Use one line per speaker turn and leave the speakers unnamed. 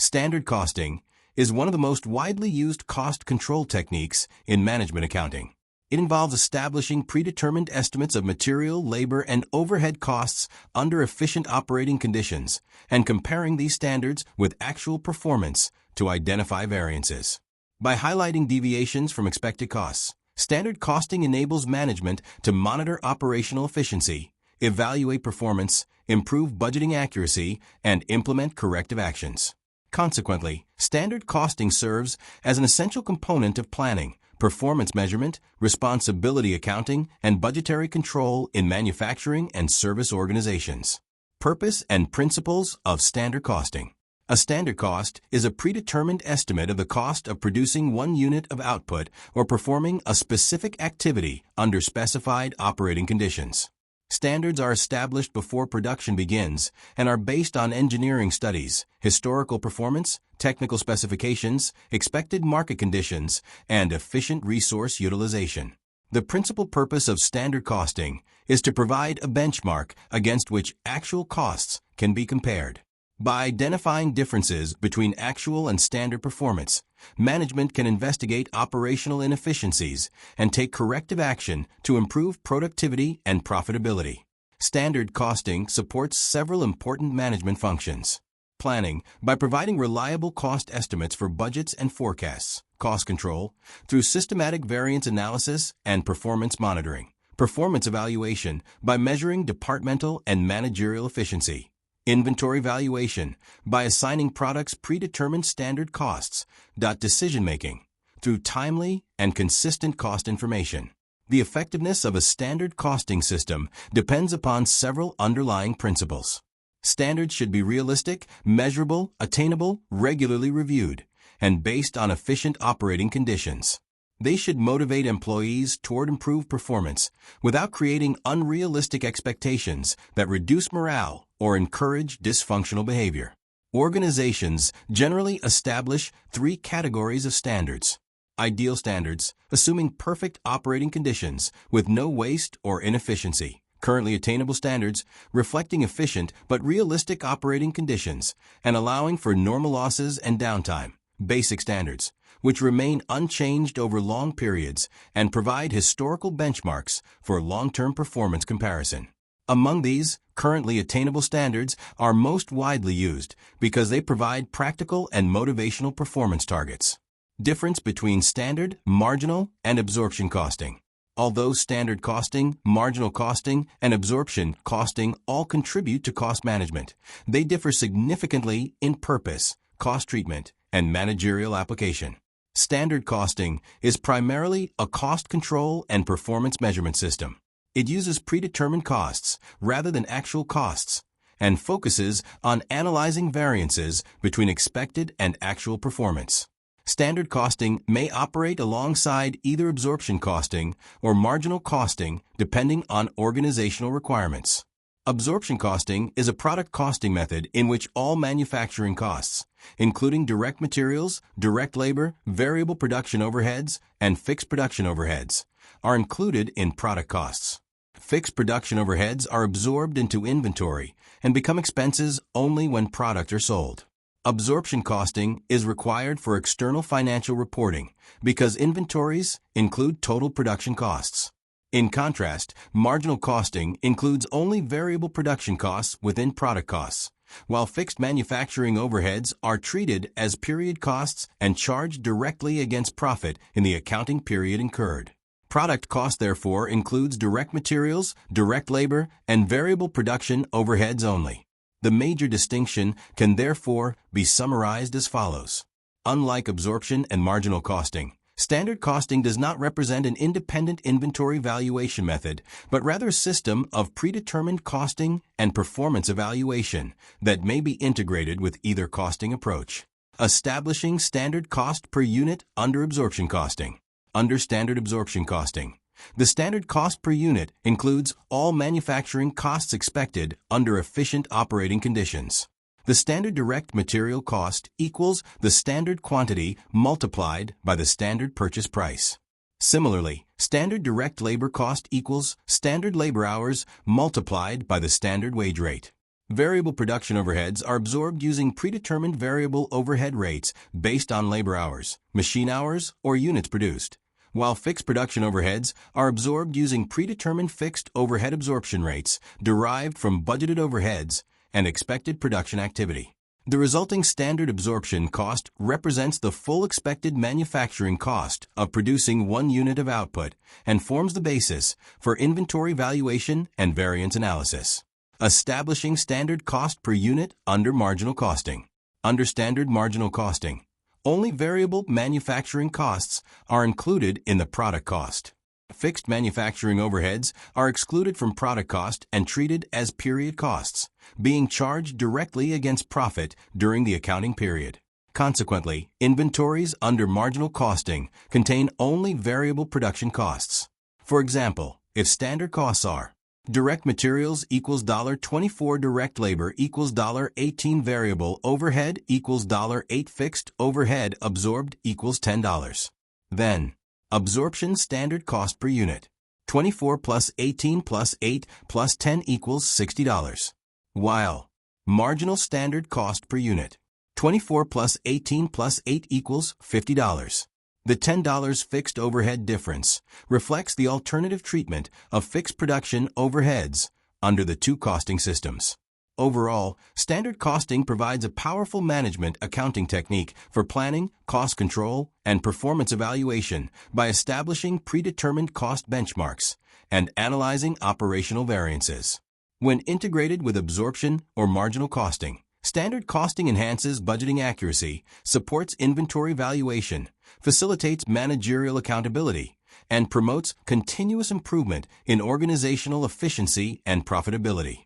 Standard costing is one of the most widely used cost control techniques in management accounting. It involves establishing predetermined estimates of material, labor, and overhead costs under efficient operating conditions and comparing these standards with actual performance to identify variances. By highlighting deviations from expected costs, standard costing enables management to monitor operational efficiency, evaluate performance, improve budgeting accuracy, and implement corrective actions. Consequently, standard costing serves as an essential component of planning, performance measurement, responsibility accounting, and budgetary control in manufacturing and service organizations. Purpose and principles of standard costing. A standard cost is a predetermined estimate of the cost of producing one unit of output or performing a specific activity under specified operating conditions. Standards are established before production begins and are based on engineering studies, historical performance, technical specifications, expected market conditions, and efficient resource utilization. The principal purpose of standard costing is to provide a benchmark against which actual costs can be compared. By identifying differences between actual and standard performance, management can investigate operational inefficiencies and take corrective action to improve productivity and profitability. Standard costing supports several important management functions. Planning, by providing reliable cost estimates for budgets and forecasts. Cost control, through systematic variance analysis and performance monitoring. Performance evaluation, by measuring departmental and managerial efficiency. Inventory valuation, by assigning products predetermined standard costs. Decision-making, through timely and consistent cost information. The effectiveness of a standard costing system depends upon several underlying principles. Standards should be realistic, measurable, attainable, regularly reviewed, and based on efficient operating conditions. They should motivate employees toward improved performance without creating unrealistic expectations that reduce morale or encourage dysfunctional behavior. Organizations generally establish three categories of standards. Ideal standards, assuming perfect operating conditions with no waste or inefficiency. Currently attainable standards, reflecting efficient but realistic operating conditions and allowing for normal losses and downtime. Basic standards, which remain unchanged over long periods and provide historical benchmarks for long-term performance comparison. Among these, currently attainable standards are most widely used because they provide practical and motivational performance targets. Difference between standard, marginal, and absorption costing. Although standard costing, marginal costing, and absorption costing all contribute to cost management, they differ significantly in purpose, cost treatment, and managerial application. Standard costing is primarily a cost control and performance measurement system. It uses predetermined costs rather than actual costs and focuses on analyzing variances between expected and actual performance. Standard costing may operate alongside either absorption costing or marginal costing depending on organizational requirements. Absorption costing is a product costing method in which all manufacturing costs, including direct materials, direct labor, variable production overheads, and fixed production overheads, are included in product costs. Fixed production overheads are absorbed into inventory and become expenses only when products are sold. Absorption costing is required for external financial reporting because inventories include total production costs. In contrast, marginal costing includes only variable production costs within product costs, while fixed manufacturing overheads are treated as period costs and charged directly against profit in the accounting period incurred. Product cost, therefore, includes direct materials, direct labor, and variable production overheads only. The major distinction can therefore be summarized as follows. Unlike absorption and marginal costing, standard costing does not represent an independent inventory valuation method, but rather a system of predetermined costing and performance evaluation that may be integrated with either costing approach. Establishing standard cost per unit under absorption costing. Under standard absorption costing, the standard cost per unit includes all manufacturing costs expected under efficient operating conditions. The standard direct material cost equals the standard quantity multiplied by the standard purchase price. Similarly, standard direct labor cost equals standard labor hours multiplied by the standard wage rate. Variable production overheads are absorbed using predetermined variable overhead rates based on labor hours, machine hours, or units produced, while fixed production overheads are absorbed using predetermined fixed overhead absorption rates derived from budgeted overheads and expected production activity. The resulting standard absorption cost represents the full expected manufacturing cost of producing 1 unit of output and forms the basis for inventory valuation and variance analysis. Establishing standard cost per unit under marginal costing. Under standard marginal costing, only variable manufacturing costs are included in the product cost. Fixed manufacturing overheads are excluded from product cost and treated as period costs, being charged directly against profit during the accounting period. Consequently, inventories under marginal costing contain only variable production costs. For example, if standard costs are direct materials equals $24, direct labor equals $18, variable overhead equals $8, fixed overhead absorbed equals $10. Then, absorption standard cost per unit, 24 plus 18 plus 8 plus 10 equals $60. While marginal standard cost per unit, 24 plus 18 plus 8 equals $50. The $10 fixed overhead difference reflects the alternative treatment of fixed production overheads under the two costing systems. Overall, standard costing provides a powerful management accounting technique for planning, cost control, and performance evaluation by establishing predetermined cost benchmarks and analyzing operational variances. When integrated with absorption or marginal costing, standard costing enhances budgeting accuracy, supports inventory valuation, facilitates managerial accountability, and promotes continuous improvement in organizational efficiency and profitability.